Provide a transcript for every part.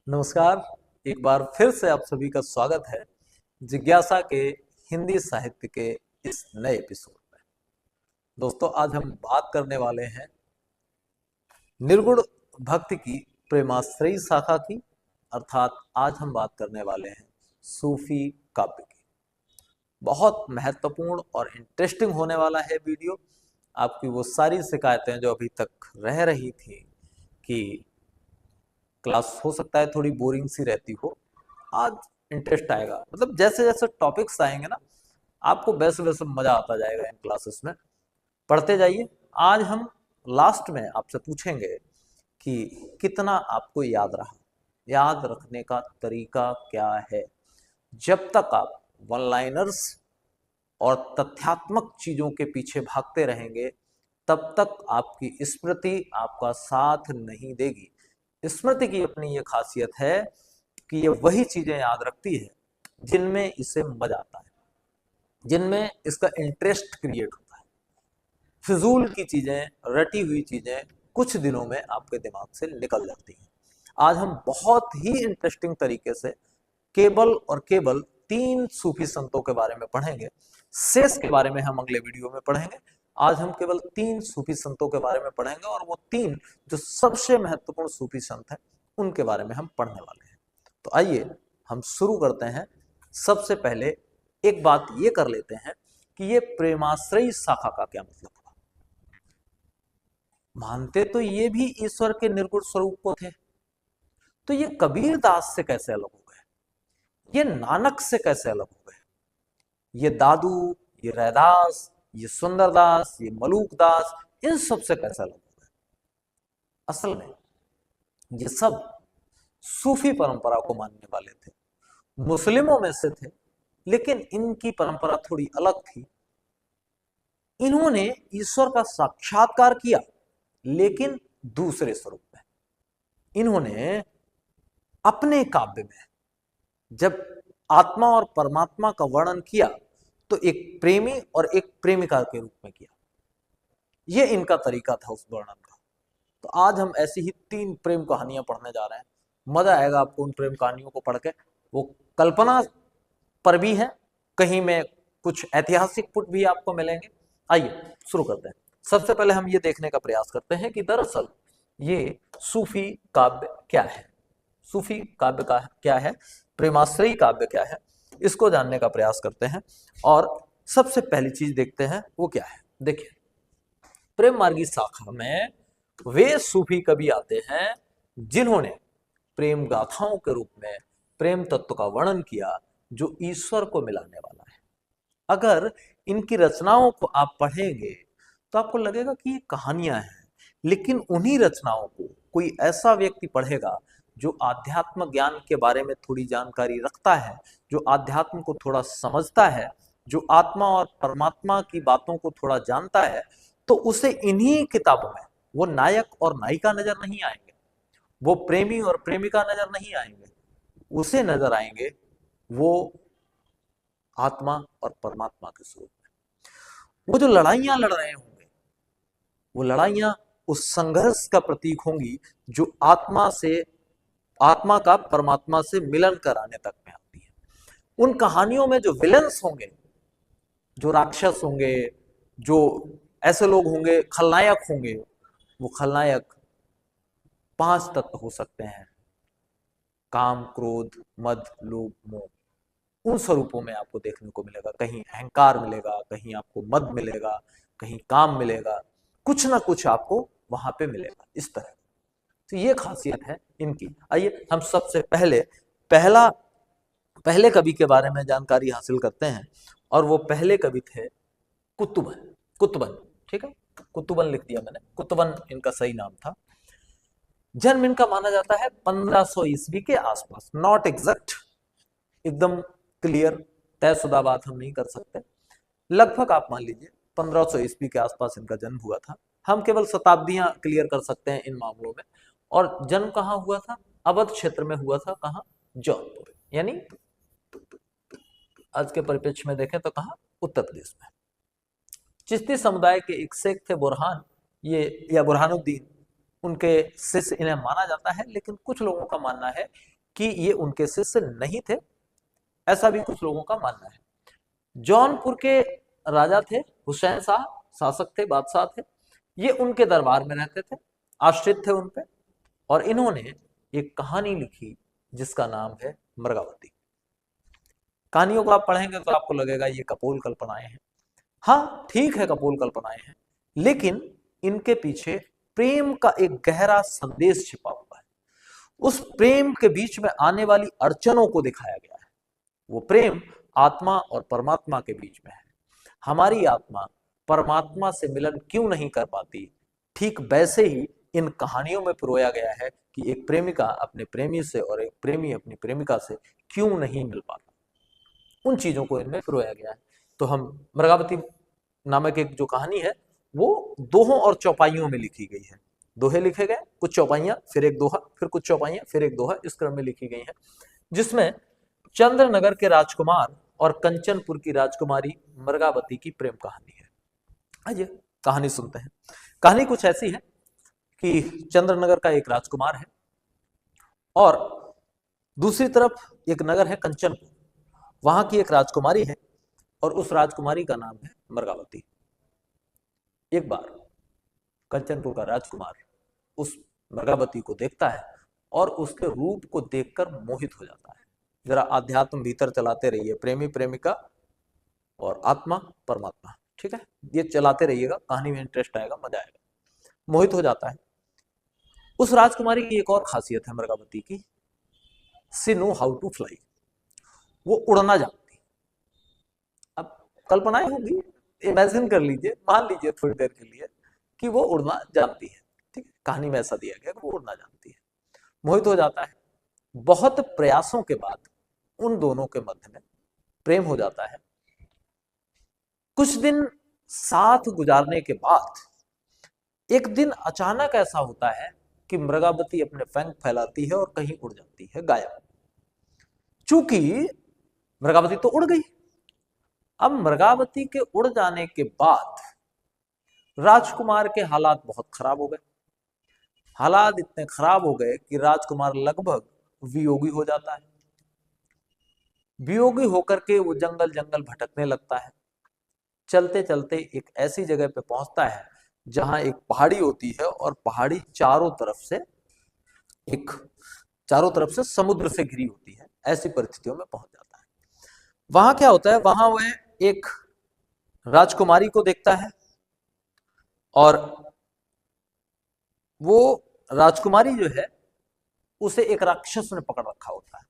नमस्कार। एक बार फिर से आप सभी का स्वागत है जिज्ञासा के हिंदी साहित्य के इस नए एपिसोड में। दोस्तों, आज हम बात करने वाले हैं निर्गुण भक्ति की प्रेमाश्रयी शाखा की, अर्थात आज हम बात करने वाले हैं सूफी काव्य की। बहुत महत्वपूर्ण और इंटरेस्टिंग होने वाला है वीडियो। आपकी वो सारी शिकायतें जो अभी तक रह रही थी कि क्लास हो सकता है थोड़ी बोरिंग सी रहती हो, आज इंटरेस्ट आएगा। मतलब जैसे जैसे टॉपिक्स आएंगे ना, आपको वैसे वैसे मजा आता जाएगा इन क्लासेस में। पढ़ते जाइए। आज हम लास्ट में आपसे पूछेंगे कि कितना आपको याद रहा, याद रखने का तरीका क्या है। जब तक आप वन लाइनर्स और तथ्यात्मक चीजों के पीछे भागते रहेंगे, तब तक आपकी स्मृति आपका साथ नहीं देगी। स्मृति की अपनी ये खासियत है कि ये वही चीजें याद रखती है जिनमें इसे मजा आता है, जिनमें इसका इंटरेस्ट क्रिएट होता है। फिजूल की चीजें, रटी हुई चीजें कुछ दिनों में आपके दिमाग से निकल जाती हैं। आज हम बहुत ही इंटरेस्टिंग तरीके से केवल और केवल 3 सूफी संतों के बारे में पढ़ेंगे। शेष के बारे में हम अगले वीडियो में पढ़ेंगे। आज हम केवल 3 सूफी संतों के बारे में पढ़ेंगे, और वो 3 जो सबसे महत्वपूर्ण सूफी संत हैं उनके बारे में हम पढ़ने वाले हैं। तो आइए हम शुरू करते हैं। सबसे पहले एक बात ये कर लेते हैं कि ये प्रेमाश्रयी शाखा का क्या मतलब हुआ। मानते तो ये भी ईश्वर के निर्गुण स्वरूप को थे, तो ये कबीर दास से कैसे अलग हो गए, ये नानक से कैसे अलग हो गए, ये दादू, ये रैदास, ये सुंदरदास, ये मलूकदास, इन सब से कैसे अलग हो गए। असल में ये सब सूफी परंपरा को मानने वाले थे, मुस्लिमों में से थे, लेकिन इनकी परंपरा थोड़ी अलग थी। इन्होंने ईश्वर का साक्षात्कार किया, लेकिन दूसरे स्वरूप में। इन्होंने अपने काव्य में जब आत्मा और परमात्मा का वर्णन किया तो एक प्रेमी और एक प्रेमिका के रूप में किया। यह इनका तरीका था उस वर्णन का। तो आज हम ऐसी ही 3 प्रेम कहानियां पढ़ने जा रहे हैं। मजा आएगा आपको उन प्रेम कहानियों को पढ़ के। वो कल्पना पर भी है, कहीं में कुछ ऐतिहासिक पुट भी आपको मिलेंगे। आइए शुरू करते हैं। सबसे पहले हम ये देखने का प्रयास करते हैं कि दरअसल ये सूफी काव्य क्या है, सूफी काव्य का क्या है, प्रेमाश्रयी काव्य क्या है, इसको जानने का प्रयास करते हैं। और सबसे पहली चीज देखते हैं वो क्या है। देखिए, प्रेम मार्गी शाखा में वे सूफी कवि आते हैं जिन्होंने प्रेम गाथाओं के रूप में प्रेम तत्व का वर्णन किया जो ईश्वर को मिलाने वाला है। अगर इनकी रचनाओं को आप पढ़ेंगे तो आपको लगेगा कि ये कहानियां हैं, लेकिन उन्हीं रचनाओं को कोई ऐसा व्यक्ति पढ़ेगा जो आध्यात्म ज्ञान के बारे में थोड़ी जानकारी रखता है, जो आध्यात्म को थोड़ा समझता है, जो आत्मा और परमात्मा की बातों को थोड़ा जानता है, तो उसे इन्हीं किताबों में वो नायक और नायिका नजर नहीं आएंगे, वो प्रेमी और प्रेमिका नजर नहीं आएंगे, उसे नजर आएंगे वो आत्मा और परमात्मा के स्वरूप में। वो जो लड़ाइयां लड़ रहे होंगे, वो लड़ाइयां उस संघर्ष का प्रतीक होंगी जो आत्मा का परमात्मा से मिलन कराने तक में आती है। उन कहानियों में जो विलन्स होंगे, जो राक्षस होंगे, जो ऐसे लोग होंगे, खलनायक होंगे, वो खलनायक 5 तत्व हो सकते हैं: काम, क्रोध, मद, लोभ, मोह। उन स्वरूपों में आपको देखने को मिलेगा। कहीं अहंकार मिलेगा, कहीं आपको मद मिलेगा, कहीं काम मिलेगा, कुछ ना कुछ आपको वहां पे मिलेगा इस तरह। तो ये खासियत है इनकी। आइए हम सबसे पहले कवि के बारे में जानकारी हासिल करते हैं, और वो पहले कवि थे कुतुबन। कुतुबन, ठीक है, कुतुबन लिख दिया मैंने, कुतुबन इनका सही नाम था। जन्म इनका माना जाता है 1500 ईस्वी के आसपास। नॉट एग्जैक्ट, एकदम क्लियर तयशुदा बात हम नहीं कर सकते, लगभग आप मान लीजिए 1500 ईस्वी के आसपास इनका जन्म हुआ था। हम केवल शताब्दियां क्लियर कर सकते हैं इन मामलों में। और जन्म कहाँ हुआ था? अवध क्षेत्र में हुआ था। कहाँ? जौनपुर, यानी आज के परिप्रेक्ष्य में देखें तो कहाँ? उत्तर प्रदेश में। चिश्ती समुदाय के एक शेख थे बुरहान, ये या बुरहानुद्दीन, उनके शिष्य इन्हें माना जाता है, लेकिन कुछ लोगों का मानना है कि ये उनके शिष्य नहीं थे, ऐसा भी कुछ लोगों का मानना है। जौनपुर के राजा थे हुसैन शाह, शासक थे, बादशाह थे। ये उनके दरबार में रहते थे, आश्रित थे उन पे, और इन्होंने एक कहानी लिखी जिसका नाम है मृगावती। कहानियों को आप पढ़ेंगे तो आपको लगेगा ये कपोल कल्पनाएं हैं। हाँ ठीक है, कपोल कल्पनाएं हैं, लेकिन इनके पीछे प्रेम का एक गहरा संदेश छिपा हुआ है। उस प्रेम के बीच में आने वाली अड़चनों को दिखाया गया है। वो प्रेम आत्मा और परमात्मा के बीच में है। हमारी आत्मा परमात्मा से मिलन क्यों नहीं कर पाती, ठीक वैसे ही इन कहानियों में पिरोया गया है कि एक प्रेमिका अपने प्रेमी से और एक प्रेमी अपनी प्रेमिका से क्यों नहीं मिल पाता। उन चीजों को इनमें पिरोया गया है। तो हम मृगावती नामक एक जो कहानी है वो दोहों और चौपाइयों में लिखी गई है। दोहे लिखे गए, कुछ चौपाइयां, फिर एक दोहा, फिर कुछ चौपाइयां, फिर एक दोहा, इस क्रम में लिखी गई है, जिसमें चंद्रनगर के राजकुमार और कंचनपुर की राजकुमारी मृगावती की प्रेम कहानी है। आइए कहानी सुनते हैं। कहानी कुछ ऐसी है कि चंद्रनगर का एक राजकुमार है और दूसरी तरफ एक नगर है कंचनपुर, वहां की एक राजकुमारी है और उस राजकुमारी का नाम है मृगावती। एक बार कंचनपुर का राजकुमार उस मृगावती को देखता है और उसके रूप को देखकर मोहित हो जाता है। जरा आध्यात्म भीतर चलाते रहिए, प्रेमी प्रेमिका और आत्मा परमात्मा, ठीक है, ये चलाते रहिएगा, कहानी में इंटरेस्ट आएगा, मजा आएगा। मोहित हो जाता है। उस राजकुमारी की एक और खासियत है मृगावती की, सी नो हाउ टू फ्लाई, वो उड़ना जानती। अब कल्पनाएं होगी, इमेजिन कर लीजिए, मान लीजिए थोड़ी देर के लिए कि वो उड़ना जानती है, ठीक है, कहानी में ऐसा दिया गया कि वो उड़ना जानती है। मोहित हो जाता है। बहुत प्रयासों के बाद उन दोनों के मध्य में प्रेम हो जाता है। कुछ दिन साथ गुजारने के बाद एक दिन अचानक ऐसा होता है कि मृगावती अपने पंख फैलाती है और कहीं उड़ जाती है, गायब। चूंकि मृगावती तो उड़ गई, अब मृगावती के उड़ जाने के बाद राजकुमार के हालात बहुत खराब हो गए। हालात इतने खराब हो गए कि राजकुमार लगभग वियोगी हो जाता है। वियोगी होकर के वो जंगल जंगल भटकने लगता है। चलते चलते एक ऐसी जगह पे पहुंचता है जहां एक पहाड़ी होती है और पहाड़ी चारों तरफ से समुद्र से घिरी होती है। ऐसी परिस्थितियों में पहुंच जाता है। वहां क्या होता है, वहां वह एक राजकुमारी को देखता है और वो राजकुमारी जो है उसे एक राक्षस ने पकड़ रखा होता है।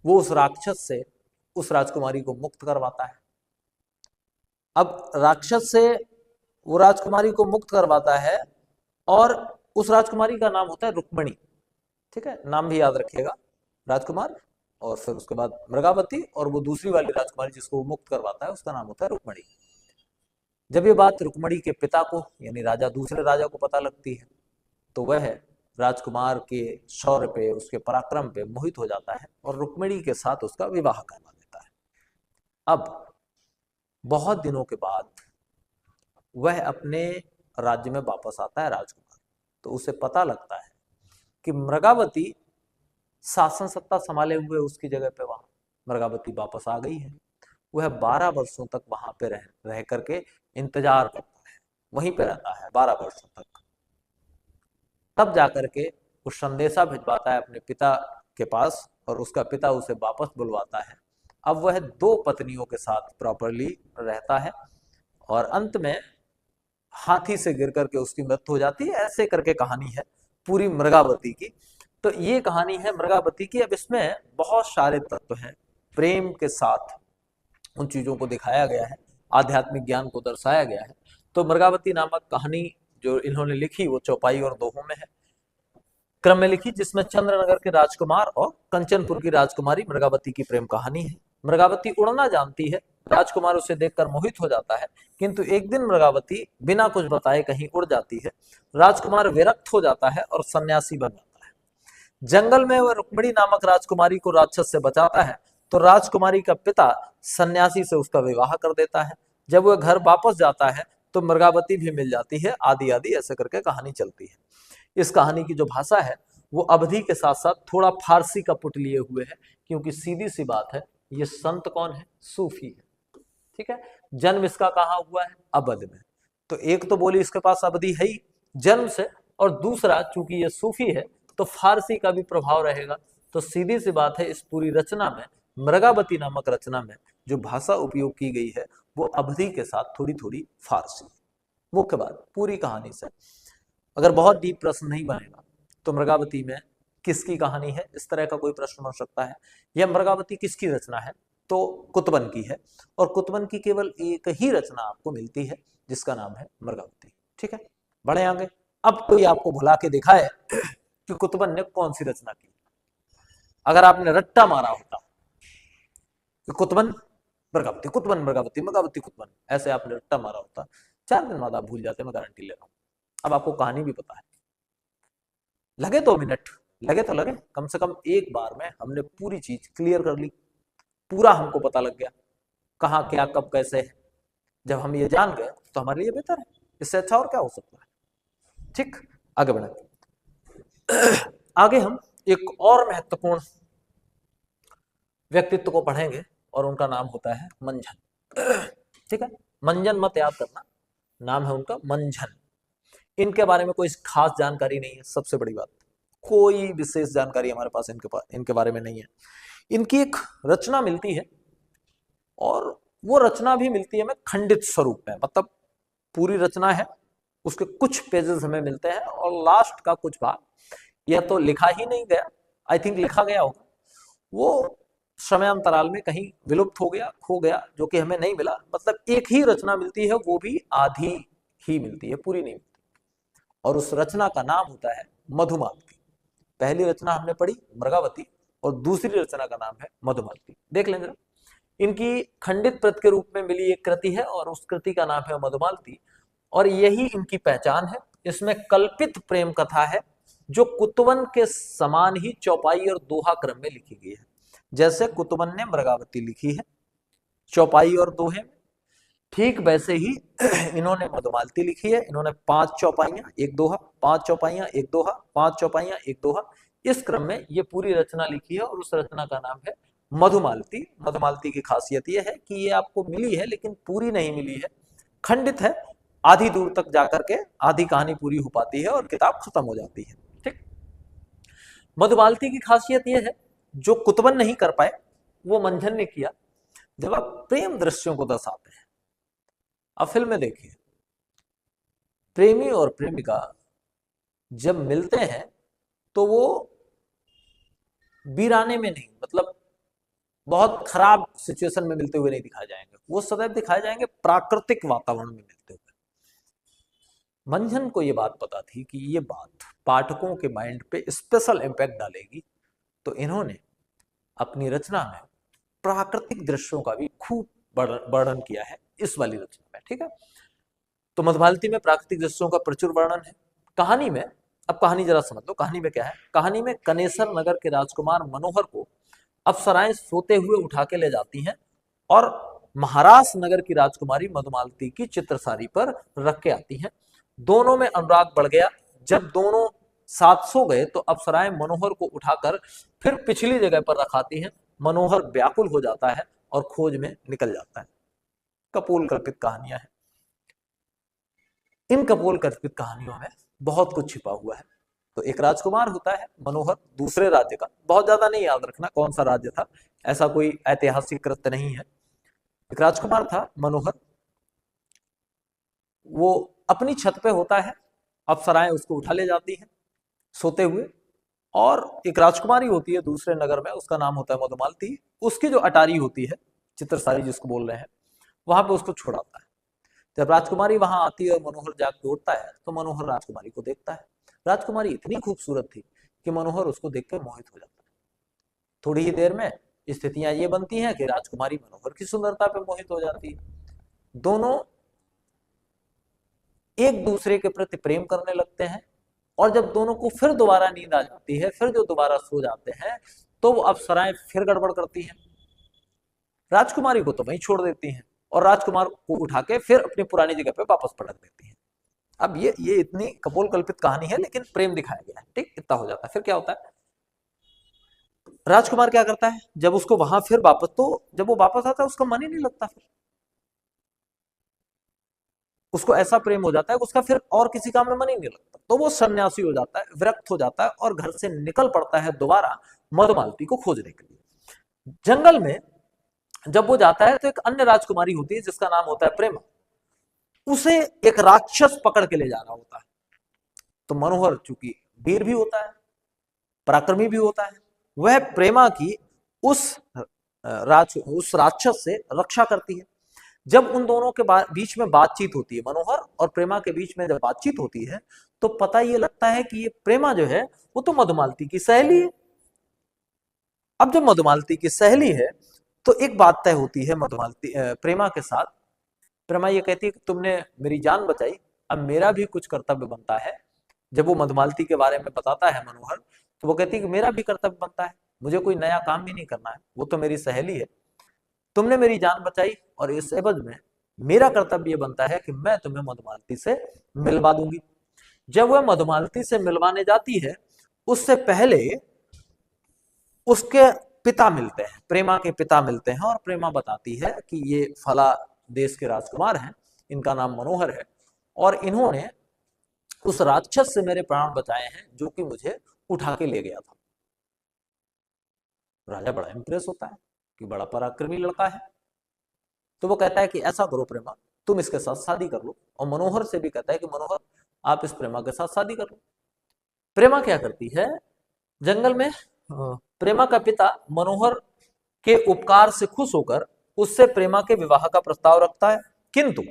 वो उस राक्षस से उस राजकुमारी को मुक्त करवाता है। अब राक्षस से वो राजकुमारी को मुक्त करवाता है और उस राजकुमारी का नाम होता है रुक्मणी, ठीक है, नाम भी याद रखिएगा, राजकुमार और फिर उसके बाद मृगावती, और वो दूसरी वाली राजकुमारी जिसको वो मुक्त करवाता है उसका नाम होता है रुक्मणी। जब ये बात रुक्मणी के पिता को यानी दूसरे राजा को पता लगती है तो वह राजकुमार के शौर्य पे, उसके पराक्रम पे मोहित हो जाता है और रुक्मणी के साथ उसका विवाह करवा देता है। अब बहुत दिनों के बाद वह अपने राज्य में वापस आता है राजकुमार, तो उसे पता लगता है कि मृगावती शासन सत्ता संभाले हुए उसकी जगह पे वहां मृगावती वापस आ गई है। वह 12 वर्षों तक वहां पे रह करके इंतजार करता है, वहीं पे रहता है 12 वर्षों तक। तब जाकर के वो संदेशा भिजवाता है अपने पिता के पास और उसका पिता उसे वापस बुलवाता है। अब वह 2 पत्नियों के साथ प्रॉपरली रहता है और अंत में हाथी से गिर करके उसकी मृत्यु हो जाती है। ऐसे करके कहानी है पूरी मृगावती की। तो ये कहानी है मृगावती की। अब इसमें बहुत सारे तत्व हैं, प्रेम के साथ उन चीजों को दिखाया गया है, आध्यात्मिक ज्ञान को दर्शाया गया है। तो मृगावती नामक कहानी जो इन्होंने लिखी वो चौपाई और दोहों में है, क्रम में लिखी, जिसमें चंद्रनगर के राजकुमार और कंचनपुर की राजकुमारी मृगावती की प्रेम कहानी है। मृगावती उड़ना जानती है, राजकुमार उसे देखकर मोहित हो जाता है, किंतु एक दिन मृगावती बिना कुछ बताए कहीं उड़ जाती है। राजकुमार विरक्त हो जाता है और सन्यासी बन जाता है। जंगल में वह रुक्मिणी नामक राजकुमारी को राक्षस से बचाता है, तो राजकुमारी का पिता सन्यासी से उसका विवाह कर देता है। जब वह घर वापस जाता है तो मृगावती भी मिल जाती है, आदि आदि ऐसे करके कहानी चलती है। इस कहानी की जो भाषा है वो अवधी के साथ साथ थोड़ा फारसी का पुट लिए हुए है, क्योंकि सीधी सी बात है ये संत कौन है, सूफी है। ठीक है, जन्म इसका कहाँ हुआ है, अवध में। तो एक तो बोली इसके पास अवधी है ही जन्म से, और दूसरा चूंकि ये सूफी है तो फारसी का भी प्रभाव रहेगा। तो सीधी सी बात है इस पूरी रचना में, मृगावती नामक रचना में जो भाषा उपयोग की गई है वो अवधी के साथ थोड़ी थोड़ी फारसी। मुख्य बात पूरी कहानी से अगर बहुत डीप प्रश्न नहीं बनेगा तो मृगावती में किसकी कहानी है, इस तरह का कोई प्रश्न बन सकता है। यह मृगावती किसकी रचना है, तो कुतबन की है, और कुतबन की केवल एक ही रचना आपको मिलती है जिसका नाम है मृगावती। ठीक है, बढ़े आगे। अब कोई आपको भुला के दिखाए कि कुतबन ने कौन सी रचना की। अगर आपने रट्टा मारा होता कि कुतबन मृगावती, कुतबन मृगावती, मृगावती कुतबन, ऐसे आपने रट्टा मारा होता, 4 दिन बाद आप भूल जाते, मैं गारंटी ले रहा हूं। अब आपको कहानी भी पता है, लगे 2 मिनट, लगे तो लगे, कम से कम एक बार में हमने पूरी चीज क्लियर कर ली, पूरा हमको पता लग गया कहाँ क्या कब कैसे है। जब हम ये जान गए तो हमारे लिए बेहतर है, इससे अच्छा और क्या हो सकता है। ठीक, आगे बढ़े। आगे हम एक और महत्वपूर्ण व्यक्तित्व को पढ़ेंगे और उनका नाम होता है मंझन। ठीक है, मंझन मत याद करना, नाम है उनका मंझन। इनके बारे में कोई खास जानकारी नहीं है, सबसे बड़ी बात, कोई विशेष जानकारी हमारे पास इनके बारे में नहीं है। इनकी एक रचना मिलती है और वो रचना भी मिलती है हमें खंडित स्वरूप में, मतलब पूरी रचना है उसके कुछ पेजेस हमें मिलते हैं और लास्ट का कुछ भाग या तो लिखा ही नहीं गया, आई थिंक लिखा गया होगा, वो समयांतराल में कहीं विलुप्त हो गया, खो गया, जो कि हमें नहीं मिला। मतलब एक ही रचना मिलती है, वो भी आधी ही मिलती है, पूरी नहीं मिलती, और उस रचना का नाम होता है मधुमालती। पहली रचना हमने पढ़ी मृगावती और दूसरी रचना का नाम है मधुमालती। देख लेंगे, इनकी खंडित प्रत के रूप में मिली एक कृति है और उस कृति का नाम है मधुमालती, और यही इनकी पहचान है। इसमें कल्पित प्रेम कथा है जो कुतवन के समान ही चौपाई और दोहा क्रम में लिखी गई है। जैसे कुतवन ने मृगावती लिखी है चौपाई और दोहे में, ठीक वैसे ही इन्होंने मधुमालती लिखी है। इन्होंने 5 चौपाइयां 1 दोहा, 5 चौपाइयां 1 दोहा, 5 चौपाइयां 1 दोहा, इस क्रम में ये पूरी रचना लिखी है और उस रचना का नाम है मधुमालती। मधुमालती की खासियत यह है कि ये आपको मिली है लेकिन पूरी नहीं मिली है, खंडित है, आधी दूर तक जाकर के आधी कहानी पूरी हो पाती है और किताब खत्म हो जाती है। ठीक, मधुमालती की खासियत यह है जो कुतवन नहीं कर पाए वो मंझन ने किया। जब आप प्रेम दृश्यों को दर्शाते हैं, अब फिल्म में देखिए, प्रेमी और प्रेमिका जब मिलते हैं तो वो वीराने में नहीं, मतलब बहुत खराब सिचुएशन में मिलते हुए नहीं दिखाए जाएंगे, वो सदैव दिखाए जाएंगे प्राकृतिक वातावरण में मिलते हुए। मंझन को ये बात पता थी कि ये बात पाठकों के माइंड पे स्पेशल इंपैक्ट डालेगी, तो इन्होंने अपनी रचना में प्राकृतिक दृश्यों का भी खूब वर्णन किया है इस वाली रचना में। ठीक है, तो मधुमालती में प्राकृतिक दृश्यों का प्रचुर वर्णन है। कहानी में, अब कहानी जरा समझ लो, कहानी में क्या है। कहानी में कनेसर नगर के राजकुमार मनोहर को अप्सराएं सोते हुए उठा के ले जाती हैं और महाराष्ट्र नगर की राजकुमारी मधुमालती की चित्रसारी पर रख के आती हैं। दोनों में अनुराग बढ़ गया। जब दोनों साथ सो गए तो अप्सराएं मनोहर को उठाकर फिर पिछली जगह पर रखाती हैं। मनोहर व्याकुल हो जाता है और खोज में निकल जाता है। कपोल कल्पित कहानियां हैं। इन कपोल कल्पित कहानियों में बहुत कुछ छिपा हुआ है। तो एक राजकुमार होता है मनोहर, दूसरे राज्य का, बहुत ज्यादा नहीं याद रखना कौन सा राज्य था, ऐसा कोई ऐतिहासिक कृत्य नहीं है। एक राजकुमार था मनोहर, वो अपनी छत पे होता है, अप्सराएं उसको उठा ले जाती हैं सोते हुए, और एक राजकुमारी होती है दूसरे नगर में, उसका नाम होता है मधुमालती। उसकी जो अटारी होती है, चित्रसारी जिसको बोल रहे हैं, वहां पे उसको छोड़ाता है। जब राजकुमारी वहां आती है और मनोहर जाग के उठता है तो मनोहर राजकुमारी को देखता है। राजकुमारी इतनी खूबसूरत थी कि मनोहर उसको देखकर मोहित हो जाता है। थोड़ी ही देर में स्थितियां ये बनती हैं कि राजकुमारी मनोहर की सुंदरता पे मोहित हो जाती है। दोनों एक दूसरे के प्रति प्रेम करने लगते हैं, और जब दोनों को फिर दोबारा नींद आ जाती है, फिर जो दोबारा सो जाते हैं, तो वो अप्सराएं फिर गड़बड़ करती हैं, राजकुमारी को तो वहीं छोड़ देती हैं और राजकुमार को उठा के फिर अपनी पुरानी जगह पे वापस पटक देती है। अब ये इतनी कपोल कल्पित कहानी है, लेकिन प्रेम दिखाया गया है, ठीक, इतना हो जाता है। फिर क्या होता है, राजकुमार क्या करता है, जब उसको वहां फिर वापस, तो जब वो वापस आता है उसका मन ही नहीं लगता, फिर उसको ऐसा प्रेम हो जाता है कि उसका फिर और किसी काम में मन ही नहीं लगता, तो वो सन्यासी हो जाता है, विरक्त हो जाता है और घर से निकल पड़ता है दोबारा मधुमालती को खोजने के लिए। जंगल में जब वो जाता है तो एक अन्य राजकुमारी होती है जिसका नाम होता है प्रेमा, उसे एक राक्षस पकड़ के ले जा रहा होता है। तो मनोहर चूंकि वीर भी होता है, पराक्रमी भी होता है, वह प्रेमा की उस उस राक्षस से रक्षा करती है। जब उन दोनों के बीच में बातचीत होती है, मनोहर और प्रेमा के बीच में जब बातचीत होती है, तो पता ये लगता है कि ये प्रेमा जो है वो तो मधुमालती की सहेली है। अब जब मधुमालती की सहेली है तो एक बात तय होती है मधुमालती प्रेमा के साथ। प्रेमा ये कहती है कि तुमने मेरी जान बचाई, अब मेरा भी कुछ कर्तव्य बनता है। जब वो मधुमालती के बारे में बताता है मनोहर, तो वो कहती है कि मेरा भी कर्तव्य बनता है, मुझे कोई नया काम भी नहीं करना है, वो तो मेरी सहेली है, तुमने मेरी जान बचाई और इस एवज में मेरा कर्तव्य ये बनता है कि मैं तुम्हें मधुमालती से मिलवा दूंगी। जब वह मधुमालती से मिलवाने जाती है, उससे पहले उसके पिता मिलते हैं, प्रेमा के पिता मिलते हैं, और प्रेमा बताती है कि ये फला देश के राजकुमार हैं, इनका नाम मनोहर है, और इन्होंने उस राक्षस से मेरे प्राण बचाए हैं जो कि मुझे उठा के ले गया था। राजा बड़ा इंप्रेस होता है कि बड़ा पराक्रमी लड़का है। तो वो कहता है कि ऐसा करो प्रेमा, तुम इसके साथ शादी कर लो, और मनोहर से भी कहता है कि मनोहर आप इस प्रेमा के साथ शादी कर लो। प्रेमा क्या करती है, जंगल में प्रेमा का पिता मनोहर के उपकार से खुश होकर उससे प्रेमा के विवाह का प्रस्ताव रखता है, किंतु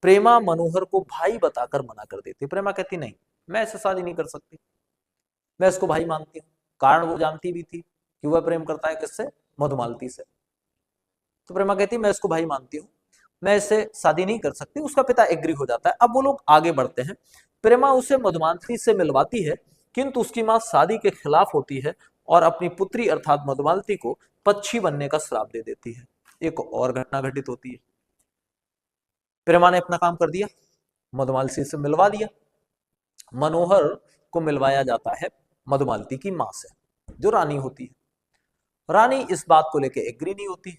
प्रेमा मनोहर को भाई बताकर मना कर देती है। प्रेमा कहती नहीं, मैं ऐसे शादी नहीं कर सकती, मैं इसको भाई मानती हूँ। कारण वो जानती भी थी कि वह प्रेम करता है किससे, मधुमालती से। तो प्रेमा कहती है मैं इसको भाई मानती हूँ, मैं इससे शादी नहीं कर सकती। उसका पिता एग्री हो जाता है। अब वो लोग आगे बढ़ते हैं। प्रेमा उसे मधुमालती से मिलवाती है, किंतु उसकी मां शादी के खिलाफ होती है और अपनी पुत्री अर्थात मधुमालती को पक्षी बनने का श्राप दे देती है। एक और घटना घटित होती है। प्रेमा ने अपना काम कर दिया, मधुमालती से मिलवा दिया। मनोहर को मिलवाया जाता है मधुमालती की मां से, जो रानी होती है। रानी इस बात को लेकर एग्री नहीं होती,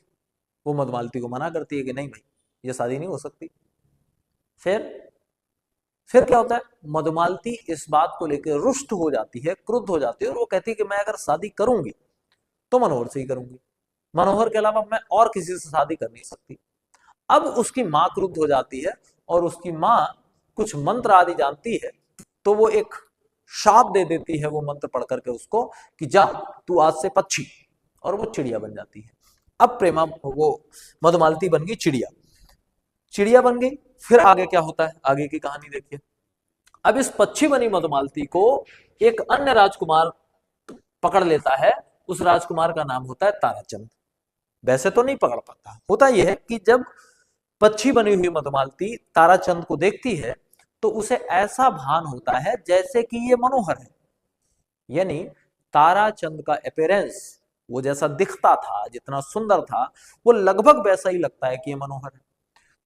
वो मधुमालती को मना करती है कि नहीं भाई, ये शादी नहीं हो सकती। फिर क्या होता है, मधुमालती इस बात को लेकर रुष्ट हो जाती है, क्रुद्ध हो जाती है, और वो कहती है कि मैं अगर शादी करूंगी तो मनोहर से ही करूंगी, मनोहर के अलावा मैं और किसी से शादी कर नहीं सकती। अब उसकी मां क्रुद्ध हो जाती है, और उसकी मां कुछ मंत्र आदि जानती है, तो वो एक शाप दे देती है, वो मंत्र पढ़ करके उसको कि जा तू आज से पक्षी, और वो चिड़िया बन जाती है। अब प्रेमा वो मधुमालती बन गई चिड़िया, चिड़िया बन गई। फिर आगे क्या होता है, आगे की कहानी देखिए। अब इस पक्षी बनी मधुमालती को एक अन्य राजकुमार पकड़ लेता है। उस राजकुमार का नाम होता है ताराचंद। वैसे तो नहीं पकड़ पाता, होता यह है कि जब पक्षी बनी हुई मधुमालती ताराचंद को देखती है तो उसे ऐसा भान होता है जैसे कि ये मनोहर है, यानी ताराचंद का अपीयरेंस, वो जैसा दिखता था, जितना सुंदर था, वो लगभग वैसा ही लगता है कि ये मनोहर है।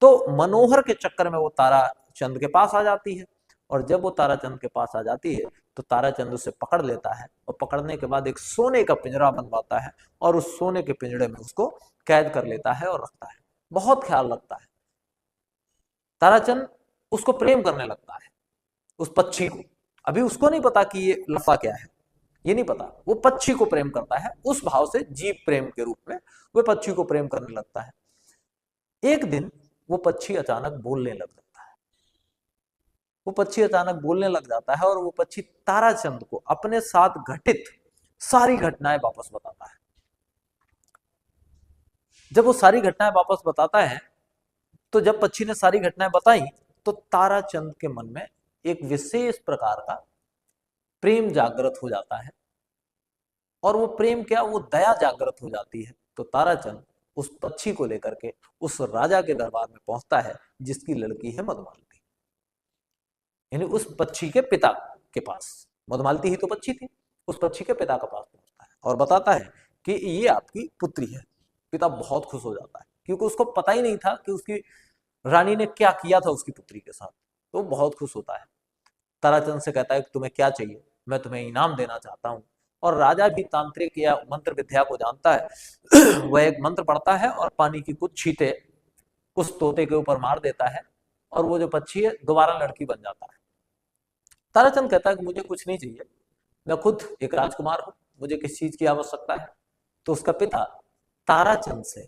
तो मनोहर के चक्कर में वो ताराचंद के पास आ जाती है, और जब वो ताराचंद के पास आ जाती है तो ताराचंद उसे पकड़ लेता है, और पकड़ने के बाद एक सोने का पिंजरा बनवाता है, और उस सोने के पिंजरे में उसको कैद कर लेता है और रखता है। बहुत ख्याल रखता है। ताराचंद उसको प्रेम करने लगता है, उस पक्षी को। अभी उसको नहीं पता कि ये लफा क्या है, ये नहीं पता, वो पक्षी को प्रेम करता है उस भाव से, जीव प्रेम के रूप में वो पक्षी को प्रेम करने लगता है। एक दिन वो पक्षी अचानक बोलने लग जाता है, वो पक्षी अचानक बोलने लग जाता है, और वो पक्षी ताराचंद को अपने साथ घटित सारी घटनाएं वापस बताता है। जब वो सारी घटनाएं वापस बताता है, तो जब पक्षी ने सारी घटनाएं बताई, तो ताराचंद के मन में एक विशेष प्रकार का प्रेम जागृत हो जाता है, और वो प्रेम क्या, वो दया जागृत हो जाती है। तो ताराचंद उस पक्षी को लेकर के उस राजा के दरबार में पहुंचता है जिसकी लड़की है मधुमालती, यानी उस पक्षी के पिता के पास। मधुमालती ही तो पक्षी थी, उस पक्षी के पिता के पास पहुंचता है और बताता है कि ये आपकी पुत्री है। पिता बहुत खुश हो जाता है, क्योंकि उसको पता ही नहीं था कि उसकी रानी ने क्या किया था उसकी पुत्री के साथ। तो बहुत खुश होता है, ताराचंद से कहता है कि तुम्हें क्या चाहिए, मैं तुम्हें इनाम देना चाहता हूँ। और राजा भी तांत्रिक या मंत्र विद्या को जानता है वह एक मंत्र पढ़ता है और पानी की कुछ छींटे उस तोते के ऊपर मार देता है और वो जो पक्षी है दोबारा लड़की बन जाता है। ताराचंद कहता है कि मुझे कुछ नहीं चाहिए, मैं खुद एक राजकुमार हूं, मुझे किस चीज की आवश्यकता है। तो उसका पिता ताराचंद से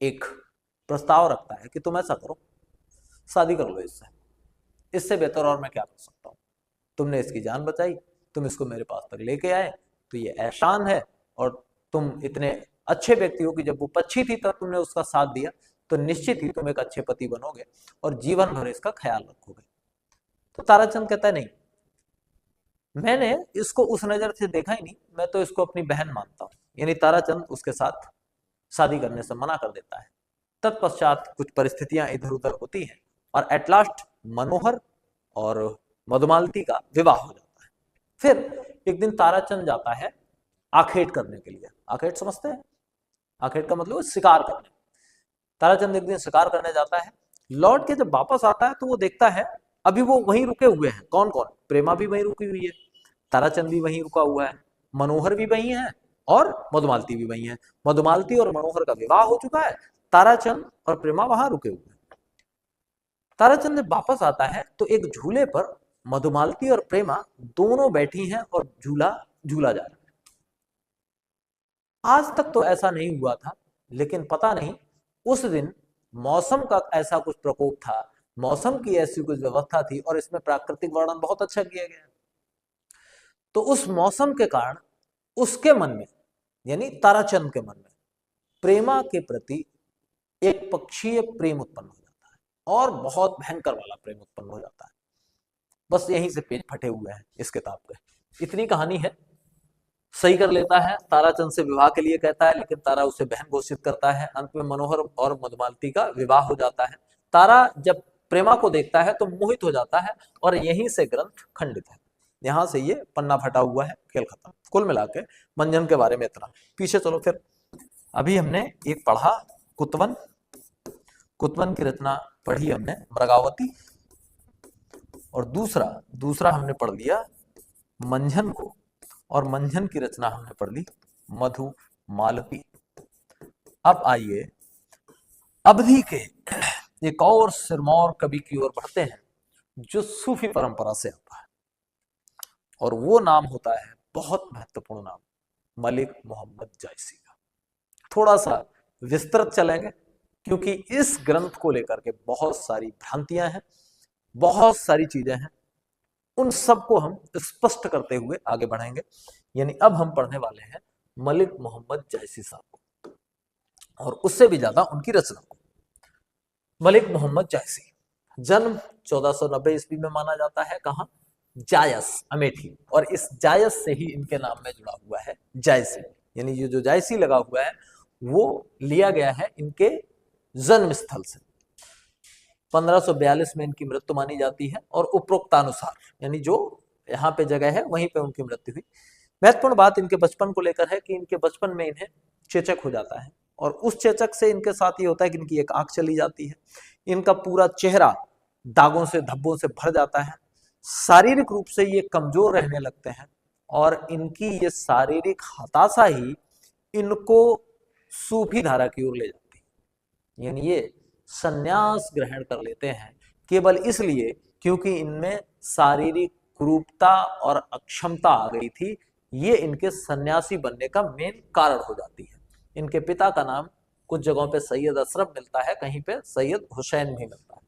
एक प्रस्ताव रखता है कि तुम ऐसा करो, शादी कर लो इससे, इससे बेहतर और मैं क्या कर सकता हूँ। तुमने इसकी जान बचाई, तुम इसको मेरे पास तक लेके आए, तो ये एहसान है। और तुम इतने अच्छे व्यक्ति हो कि जब वो पक्षी थी तब तुमने उसका साथ दिया, तो निश्चित ही तुम एक अच्छे पति बनोगे और जीवन भर इसका ख्याल रखोगे। तो ताराचंद कहता है नहीं, मैंने इसको उस नजर से देखा ही नहीं, मैं तो इसको अपनी बहन मानता हूं। यानी ताराचंद उसके साथ शादी करने से मना कर देता है। तत्पश्चात कुछ परिस्थितियां इधर उधर होती हैं और एट लास्ट मनोहर और मधुमालती का विवाह हो जाता है। फिर एक दिन ताराचंद जाता है आखेट करने के लिए। आखेट समझते हैं? आखेट का मतलब शिकार करने। ताराचंद एक दिन शिकार करने जाता है, लौट के जब वापस आता है तो वो देखता है अभी वो वहीं रुके हुए हैं। कौन कौन? प्रेमा भी वहीं रुकी हुई है, ताराचंद भी वहीं रुका हुआ है, मनोहर भी वहीं है और मधुमालती भी वहीं है। मधुमालती और मनोहर का विवाह हो चुका है, ताराचंद और प्रेमा वहां रुके हुए हैं। ताराचंद जब वापस आता है तो एक झूले पर मधुमालती और प्रेमा दोनों बैठी हैं और झूला झूला जा रहा है। आज तक तो ऐसा नहीं हुआ था, लेकिन पता नहीं उस दिन मौसम का ऐसा कुछ प्रकोप था, मौसम की ऐसी कुछ व्यवस्था थी और इसमें प्राकृतिक वर्णन बहुत अच्छा किया गया। तो उस मौसम के कारण उसके मन में, यानी ताराचंद के मन में प्रेमा के प्रति एक पक्षीय प्रेम उत्पन्न हो जाता है और बहुत भयंकर वाला प्रेम उत्पन्न हो जाता है। बस यहीं से पेज फटे हुए हैं इस किताब के। इतनी कहानी है। सही कर लेता है, ताराचंद से विवाह के लिए कहता है, लेकिन तारा उसे बहन घोषित करता है। अंत में मनोहर और मधुमालती का विवाह हो जाता है। तारा जब प्रेमा को देखता है तो मोहित हो जाता है और यहीं से ग्रंथ खंडित है। यहां से ये पन्ना फटा हुआ है, खेल खत्म। कुल मिला के मंजन के बारे में इतना। पीछे चलो फिर। अभी हमने एक पढ़ा कुतवन, कुतवन की रचना पढ़ी हमने मृगावती, और दूसरा हमने पढ़ लिया मंझन को, और मंझन की रचना हमने पढ़ ली मधुमालती। अब आइए अवधि के एक और सिरमौर कवि की ओर बढ़ते हैं जो सूफी परंपरा से आता है, और वो नाम होता है बहुत महत्वपूर्ण नाम, मलिक मोहम्मद जायसी का। थोड़ा सा विस्तृत चलेंगे क्योंकि इस ग्रंथ को लेकर के बहुत सारी भ्रांतियां हैं, बहुत सारी चीजें हैं, उन सबको हम स्पष्ट करते हुए आगे बढ़ेंगे। यानी अब हम पढ़ने वाले हैं मलिक मोहम्मद जायसी साहब को, और उससे भी ज्यादा उनकी रचना को। मलिक मोहम्मद जायसी जन्म 1490 ईस्वी में माना जाता है। कहाँ? जायस, अमेठी। और इस जायस से ही इनके नाम में जुड़ा हुआ है जायसी। यानी ये जो जायसी लगा हुआ है वो लिया गया है इनके जन्म स्थल से। 1542 में इनकी मृत्यु मानी जाती है, और उपरोक्तानुसार यानी जो यहाँ पे जगह है वहीं पे उनकी मृत्यु हुई। महत्वपूर्ण बात इनके बचपन को लेकर है कि इनके बचपन में इन्हें चेचक हो जाता है, और उस चेचक से इनके साथ ये होता है कि इनकी एक आंख चली जाती है, इनका पूरा चेहरा दागों से धब्बों से भर जाता है, शारीरिक रूप से ये कमजोर रहने लगते हैं, और इनकी ये शारीरिक हताशा ही इनको सूफी धारा की ओर ले जाती है। यानी ये संन्यास ग्रहण कर लेते हैं केवल इसलिए क्योंकि इनमें शारीरिक कुरूपता और अक्षमता आ गई थी। ये इनके सन्यासी बनने का मेन कारण हो जाती है। इनके पिता का नाम कुछ जगहों पे सैयद अशरफ मिलता है, कहीं पे सैयद हुसैन भी मिलता है।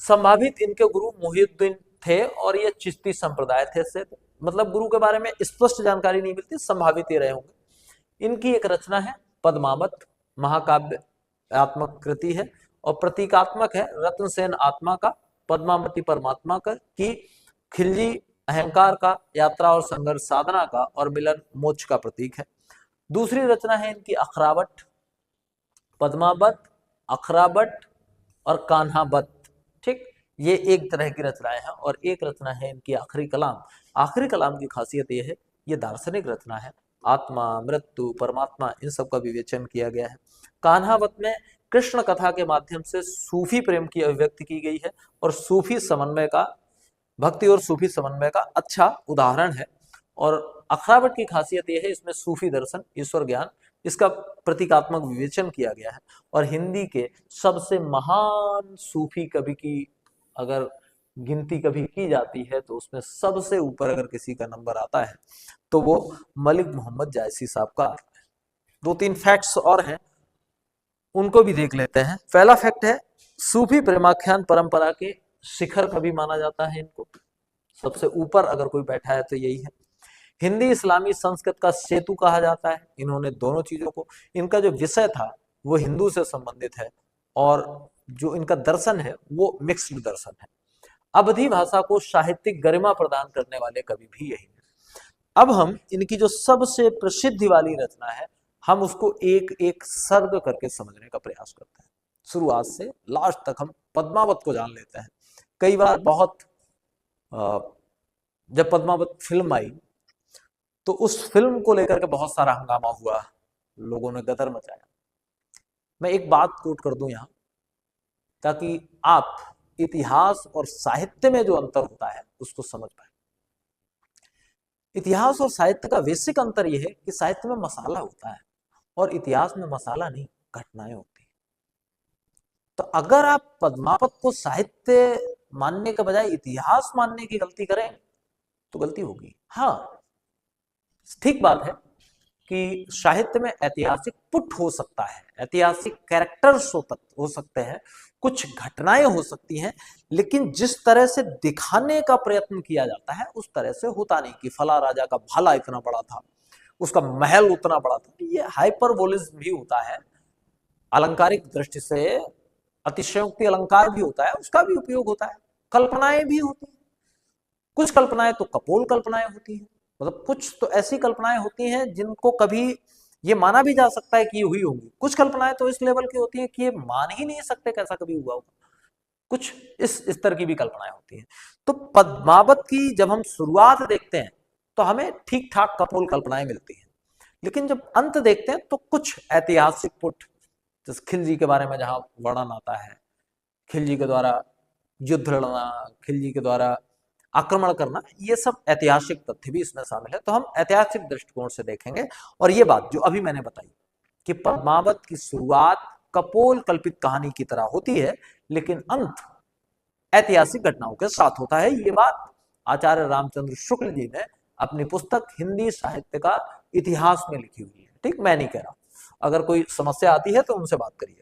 संभावित इनके गुरु मुहिउद्दीन थे और ये चिश्ती संप्रदाय थे से, मतलब गुरु के बारे में स्पष्ट जानकारी नहीं मिलती, संभावित ही रहे होंगे। इनकी एक रचना है पद्मावत, महाकाव्यात्मक कृति है और प्रतीकात्मक है। रत्नसेन आत्मा का, पद्मावती परमात्मा का, की खिलजी अहंकार का, यात्रा और संघर्ष साधना का, और मिलन मोक्ष का प्रतीक है। दूसरी रचना है इनकी अखरावट, पद्मावत, अखरावट और कान्हावत। ठीक, ये एक तरह की रचनाएं हैं। और एक रचना है इनकी आखिरी कलाम। आखिरी कलाम की खासियत यह है, ये दार्शनिक रचना है। आत्मा, मृत्यु, परमात्मा, इन सब का विवेचन किया गया है। कान्हावत में कृष्ण कथा के माध्यम से सूफी प्रेम की अभिव्यक्ति की गई है और सूफी समन्वय का, भक्ति और सूफी समन्वय का अच्छा उदाहरण है। और अखरावट की खासियत यह है, इसमें सूफी दर्शन, ईश्वर ज्ञान, इसका प्रतीकात्मक विवेचन किया गया है। और हिंदी के सबसे महान सूफी कवि की अगर गिनती कभी की जाती है तो उसमें सबसे ऊपर अगर किसी का नंबर आता है तो वो मलिक मोहम्मद जायसी साहब का आता है। 2-3 फैक्ट्स और हैं, उनको भी देख लेते हैं। पहला फैक्ट है, सूफी प्रेमाख्यान परंपरा के शिखर कवि माना जाता है इनको, सबसे ऊपर अगर कोई बैठा है तो यही है। हिंदी इस्लामी संस्कृत का सेतु कहा जाता है, इन्होंने दोनों चीजों को, इनका जो विषय था वो हिंदू से संबंधित है और जो इनका दर्शन है वो मिक्स्ड दर्शन है। अवधी भाषा को साहित्यिक गरिमा प्रदान करने वाले कवि भी यही है। अब हम इनकी जो सबसे प्रसिद्धि वाली रचना है, हम उसको एक एक सर्ग करके समझने का प्रयास करते हैं। शुरुआत से लास्ट तक हम पद्मावत को जान लेते हैं। कई बार बहुत जब पद्मावत फिल्म आई तो उस फिल्म को लेकर के बहुत सारा हंगामा हुआ, लोगों ने गदर मचाया। मैं एक बात कोट कर दूं यहां ताकि आप इतिहास और साहित्य में जो अंतर होता है उसको समझ पाए। इतिहास और साहित्य का बेसिक अंतर यह है कि साहित्य में मसाला होता है और इतिहास में मसाला नहीं, घटनाएं होती है। तो अगर आप पद्मावत को साहित्य मानने के बजाय इतिहास मानने की गलती करें तो गलती होगी। हाँ, ठीक बात है कि साहित्य में ऐतिहासिक पुट हो सकता है, ऐतिहासिक कैरेक्टर्स हो सकते हैं, कुछ घटनाएं हो सकती हैं, लेकिन जिस तरह से दिखाने का प्रयत्न किया जाता है उस तरह से होता नहीं कि फला राजा का भाला इतना बड़ा था, उसका महल उतना बड़ा था। ये हाइपरबोलिज्म भी होता है, अलंकारिक दृष्टि से अतिशयोक्ति अलंकार भी होता है, उसका भी उपयोग होता है। कल्पनाएं भी होती हैं, कुछ कल्पनाएं तो कपोल कल्पनाएं होती हैं, मतलब कुछ तो ऐसी कल्पनाएं होती हैं जिनको कभी ये माना भी जा सकता है कि ये हुई होंगी। कुछ कल्पनाएं तो इस लेवल की होती हैं कि ये मान ही नहीं सकते कैसा कभी हुआ होगा। कुछ इस तरह की भी कल्पनाएं होती हैं। तो पद्मावत की जब हम शुरुआत देखते हैं तो हमें ठीक ठाक कपोल कल्पनाएं मिलती हैं, लेकिन जब अंत देखते हैं तो कुछ ऐतिहासिक पुट, जैसे खिलजी के बारे में जहां वर्णन आता है, खिलजी के द्वारा युद्ध लड़ना, खिलजी के द्वारा आक्रमण करना, ये सब ऐतिहासिक तथ्य भी इसमें शामिल है। तो हम ऐतिहासिक दृष्टिकोण से देखेंगे। और ये बात जो अभी मैंने बताई कि पद्मावत की शुरुआत कपोल कल्पित कहानी की तरह होती है लेकिन अंत ऐतिहासिक घटनाओं के साथ होता है, ये बात आचार्य रामचंद्र शुक्ल जी ने अपनी पुस्तक हिंदी साहित्य का इतिहास में लिखी हुई है। ठीक, मैं नहीं कह रहा। अगर कोई समस्या आती है तो उनसे बात करिए।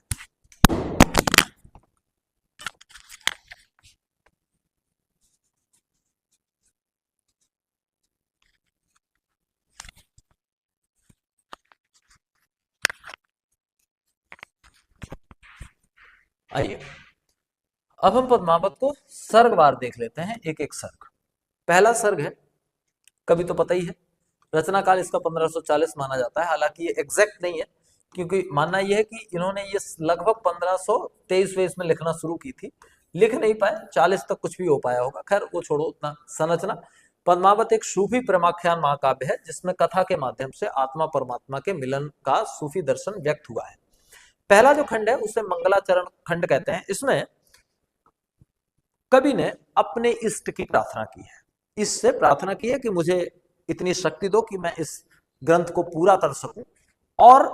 आइए अब हम पद्मावत को सर्गवार देख लेते हैं, एक एक सर्ग। पहला सर्ग है, कभी तो पता ही है, रचना काल इसका 1540 माना जाता है। हालांकि ये एग्जैक्ट नहीं है, क्योंकि मानना यह है कि इन्होंने ये लगभग 1523 में लिखना शुरू की थी, लिख नहीं पाए, 40 तक कुछ भी हो पाया होगा। खैर वो छोड़ो, उतना संरचना। पद्मावत एक सूफी प्रेमाख्यान महाकाव्य है जिसमें कथा के माध्यम से आत्मा परमात्मा के मिलन का सूफी दर्शन व्यक्त हुआ है। पहला जो खंड है उसे मंगलाचरण खंड कहते हैं। इसमें कवि ने अपने इष्ट की प्रार्थना की है, इससे प्रार्थना की है कि मुझे इतनी शक्ति दो कि मैं इस ग्रंथ को पूरा कर सकूं। और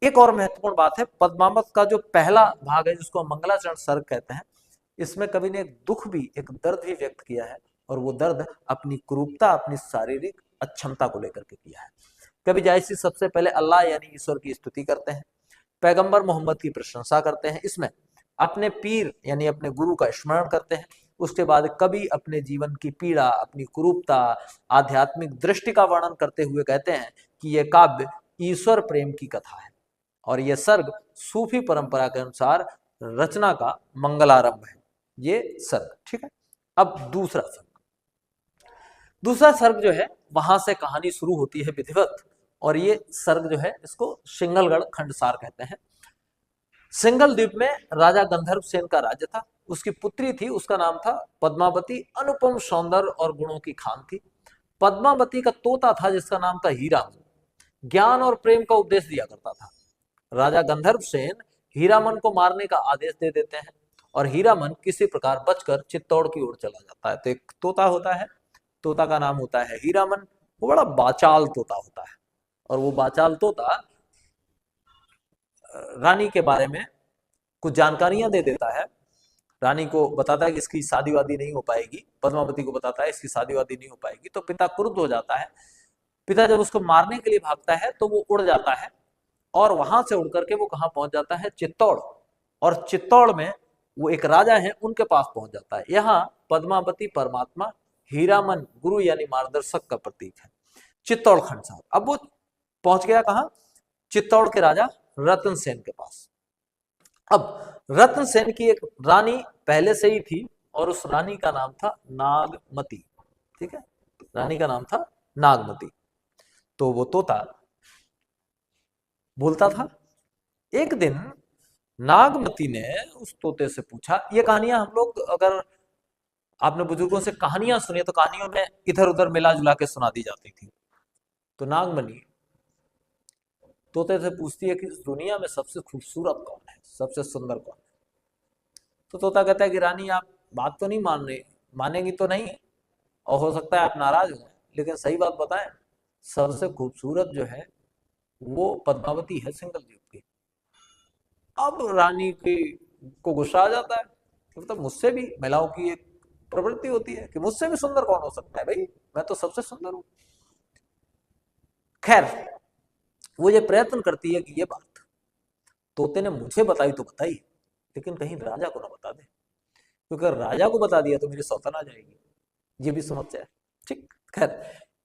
एक और महत्वपूर्ण बात है, पद्मावत का जो पहला भाग है जिसको मंगलाचरण सर्ग कहते हैं, इसमें कवि ने एक दुख भी, एक दर्द भी व्यक्त किया है, और वो दर्द अपनी कुरूपता, अपनी शारीरिक अक्षमता को लेकर के किया है। कवि जायसी सबसे पहले अल्लाह यानी ईश्वर की स्तुति करते हैं, पैगंबर मोहम्मद की प्रशंसा करते हैं, इसमें अपने पीर यानी अपने गुरु का स्मरण करते हैं। उसके बाद कवि अपने जीवन की पीड़ा, अपनी कुरूपता, आध्यात्मिक दृष्टि का वर्णन करते हुए कहते हैं कि यह काव्य ईश्वर प्रेम की कथा है और यह सर्ग सूफी परंपरा के अनुसार रचना का मंगलारंभ है। ये सर्ग, ठीक है। अब दूसरा सर्ग जो है, वहां से कहानी शुरू होती है विधिवत, और ये सर्ग जो है इसको सिंगलगढ़ खंडसार कहते हैं। सिंगल द्वीप में राजा गंधर्व सेन का राज्य था, उसकी पुत्री थी, उसका नाम था पद्मावती, अनुपम सौंदर्य और गुणों की खान थी। पद्मावती का तोता था जिसका नाम था हीरा। ज्ञान और प्रेम का उपदेश दिया करता था। राजा गंधर्व सेन हीरामन को मारने का आदेश दे देते हैं और हीरामन किसी प्रकार बचकर चित्तौड़ की ओर चला जाता है। तो एक तोता होता है, तोता का नाम होता है हीरामन। वो बड़ा बाचाल तोता होता है और वो बाचाल तोता रानी के बारे में कुछ जानकारियां दे देता है। रानी को बताता है कि इसकी शादी वादी नहीं हो पाएगी, पद्मावती को बताता है इसकी शादी वादी नहीं हो पाएगी। तो पिता क्रुद्ध हो जाता है। पिता जब उसको मारने के लिए भागता है तो वो उड़ जाता है और वहां से उड़ करके वो कहाँ पहुंच जाता है, चित्तौड़। और चित्तौड़ में वो एक राजा है, उनके पास पहुंच जाता है। यहाँ पद्मावती परमात्मा, हीरामन गुरु यानी मार्गदर्शक का प्रतीक है। चित्तौड़ खंड साहब, अब वो पहुंच गया कहा, चित्तौड़ के राजा रतन सेन के पास। अब रतन सेन की एक रानी पहले से ही थी और उस रानी का नाम था नागमती। ठीक है, रानी का नाम था नागमती। तो वो तोता बोलता था। एक दिन नागमती ने उस तोते से पूछा, ये कहानियां हम लोग, अगर आपने बुजुर्गों से कहानियां सुनी तो कहानियों में इधर उधर मिला जुला के सुना दी जाती थी। तो नागमणि तोते से पूछती है कि इस दुनिया में सबसे खूबसूरत कौन है, सबसे सुंदर कौन है। तो तोता कहता है कि रानी आप बात तो नहीं मान रही, मानेंगी तो नहीं, और हो सकता है आप नाराज हो, लेकिन सही बात बताएं, सबसे खूबसूरत जो है वो पद्मावती है, सिंगल जीव की। अब रानी की को गुस्सा आ जाता है, मतलब मुझसे भी, महिलाओं की एक प्रवृत्ति होती है कि मुझसे भी सुंदर कौन हो सकता है, भाई मैं तो सबसे सुंदर हूं। खैर, वो ये प्रयत्न करती है कि ये बात तोते ने मुझे बताई तो बताई, लेकिन कहीं राजा को ना बता दे, क्योंकि अगर राजा को बता दिया तो मेरी सौतन आ जाएगी। ये भी समस्या है। ठीक, खैर,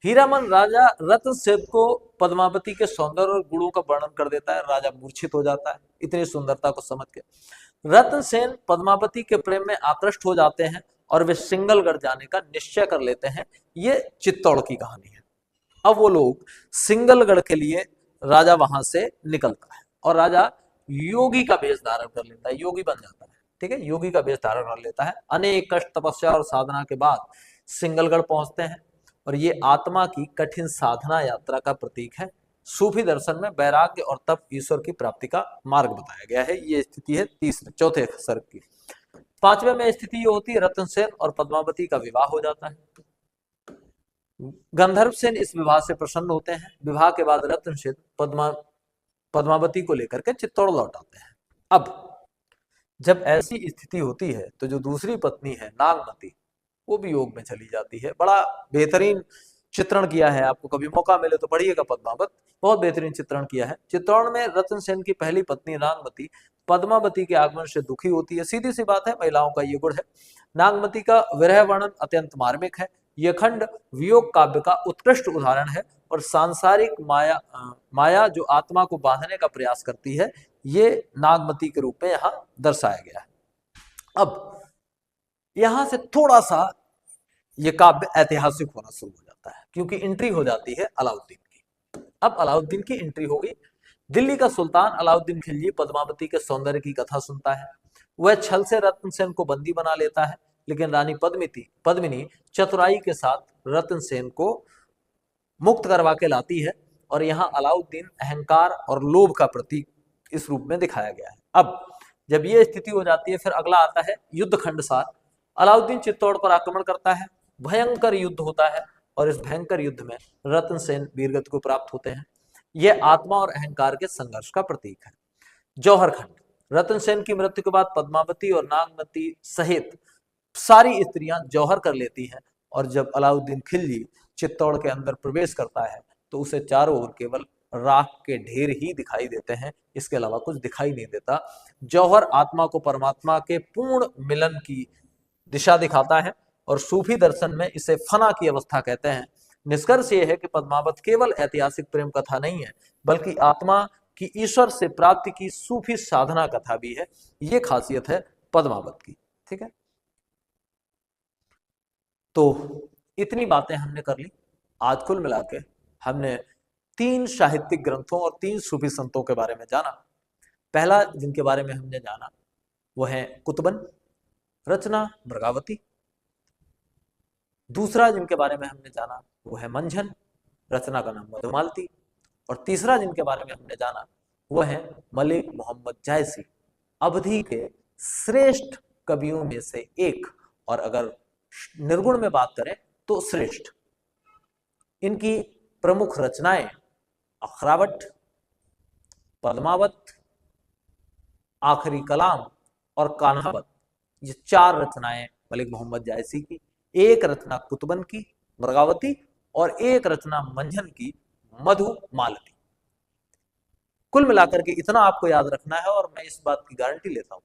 हीरामन राजा रत्न सेन को पद्मावती के सौंदर्य और गुणों का वर्णन कर देता है। राजा मूर्छित हो जाता है इतनी सुंदरता को समझ के। रत्न सेन पद्मावती के प्रेम में आकृष्ट हो जाते हैं और वे सिंगलगढ़ जाने का निश्चय कर लेते हैं। ये चित्तौड़ की कहानी है। अब वो लोग सिंगलगढ़ के लिए राजा वहां से निकलता है और राजा योगी का वेश धारण कर लेता है, योगी बन जाता है। ठीक है, योगी का वेश धारण कर लेता है। अनेक कष्ट, तपस्या और साधना के बाद सिंगलगढ़ पहुंचते हैं और ये आत्मा की कठिन साधना यात्रा का प्रतीक है। सूफी दर्शन में वैराग्य और तप ईश्वर की प्राप्ति का मार्ग बताया गया है। ये स्थिति है चौथे सर्ग की। पांचवें में स्थिति ये होती है रतन सेन और पद्मावती का विवाह हो जाता है। गंधर्व सेन इस विवाह से प्रसन्न होते हैं। विवाह के बाद रतन सेन पद्मावती को लेकर के चित्तौड़ लौट आते हैं। अब जब ऐसी स्थिति होती है तो जो दूसरी पत्नी है नागमती, वो भी योग में चली जाती है। बड़ा बेहतरीन चित्रण किया है, आपको कभी मौका मिले तो पढ़िएगा पद्मावत, बहुत बेहतरीन चित्रण किया है। चित्तौड़ में रतन सेन की पहली पत्नी नागमती पद्मावती के आगमन से दुखी होती है। सीधी सी बात है, महिलाओं का ये गुण है। नागमती का विरह वर्णन अत्यंत मार्मिक है। यह खंड वियोग काव्य का उत्कृष्ट उदाहरण है और सांसारिक माया जो आत्मा को बांधने का प्रयास करती है, ये नागमती के रूप में यहाँ दर्शाया गया है। अब यहां से थोड़ा सा ये काव्य ऐतिहासिक होना शुरू हो जाता है, क्योंकि एंट्री हो जाती है अलाउद्दीन की। अब अलाउद्दीन की एंट्री होगी। दिल्ली का सुल्तान अलाउद्दीन खिलजी पद्मावती के सौंदर्य की कथा सुनता है। वह छल से रत्न सेन को बंदी बना लेता है, लेकिन रानी पद्मिनी चतुराई के साथ रत्न सेन को मुक्त करवा के लाती है और यहाँ अलाउद्दीन अहंकार और लोभ का प्रतीक इस रूप में दिखाया गया है। अब जब ये स्थिति हो जाती है, फिर अगला आता है युद्ध खंड 7। अलाउद्दीन चित्तौड़ पर आक्रमण करता है। भयंकर युद्ध होता है और इस भयंकर युद्ध में रत्न सेन वीरगति को प्राप्त होते हैं। यह आत्मा और अहंकार के संघर्ष का प्रतीक है। जौहर खंड, रतन सेन की मृत्यु के बाद पद्मावती और नागमती सहित सारी स्त्रियां जौहर कर लेती हैं और जब अलाउद्दीन खिलजी चित्तौड़ के अंदर प्रवेश करता है तो उसे चारों ओर केवल राख के ढेर ही दिखाई देते हैं, इसके अलावा कुछ दिखाई नहीं देता। जौहर आत्मा को परमात्मा के पूर्ण मिलन की दिशा दिखाता है और सूफी दर्शन में इसे फना की अवस्था कहते हैं। निष्कर्ष यह है कि पद्मावत केवल ऐतिहासिक प्रेम कथा नहीं है, बल्कि आत्मा की ईश्वर से प्राप्ति की सूफी साधना कथा भी है। ये खासियत है पद्मावत की। ठीक है, तो इतनी बातें हमने कर ली। आज कुल मिला के हमने 3 साहित्यिक ग्रंथों और 3 सूफी संतों के बारे में जाना। पहला जिनके बारे में हमने जाना वो है कुतुबन, रचना मृगावती। दूसरा जिनके बारे में हमने जाना वो है मंझन, रचना का नाम मधुमालती। और तीसरा जिनके बारे में हमने जाना वह है मलिक मोहम्मद जायसी, अवधी के श्रेष्ठ कवियों में से एक, और अगर निर्गुण में बात करें तो श्रेष्ठ। इनकी प्रमुख रचनाएं अखरावट, पद्मावत, आखिरी कलाम और कान्हावत, ये 4 रचनाएं मलिक मोहम्मद जायसी की। एक रचना कुतुबन की मृगावती और एक रचना मंझन की मधुमालती। कुल मिलाकर के इतना आपको याद रखना है, और मैं इस बात की गारंटी लेता हूं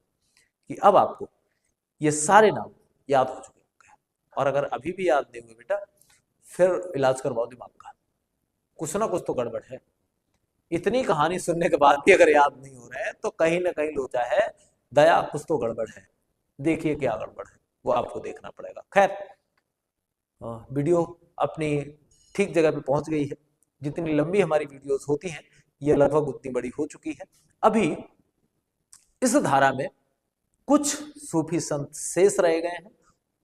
कि अब आपको ये सारे नाम याद हो चुके होंगे। और अगर अभी भी याद नहीं हुए बेटा, फिर इलाज करवाओ दिमाग का, कुछ ना कुछ तो गड़बड़ है। इतनी कहानी सुनने के बाद भी अगर याद नहीं हो रहा है तो कहीं ना कहीं लोचा है, दया कुछ तो गड़बड़ है। देखिए क्या गड़बड़ है, वो आपको देखना पड़ेगा। खैर, वीडियो अपनी ठीक जगह पे पहुंच गई है। जितनी लंबी हमारी वीडियोस होती हैं, ये लगभग उतनी बड़ी हो चुकी है। अभी इस धारा में कुछ सूफी संत शेष रह गए हैं,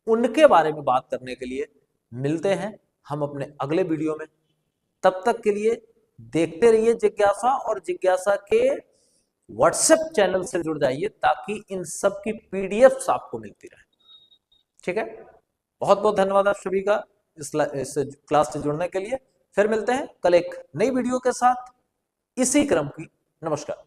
उनके बारे में बात करने के लिए मिलते हैं हम अपने अगले वीडियो में। तब तक के लिए देखते रहिए जिज्ञासा, और जिज्ञासा के व्हाट्सएप चैनल से जुड़ जाइए ताकि इन सब की पीडीएफ आपको मिलती रहे। ठीक है, बहुत बहुत धन्यवाद आप सभी का इस क्लास से जुड़ने के लिए। फिर मिलते हैं कल एक नई वीडियो के साथ इसी क्रम की। नमस्कार।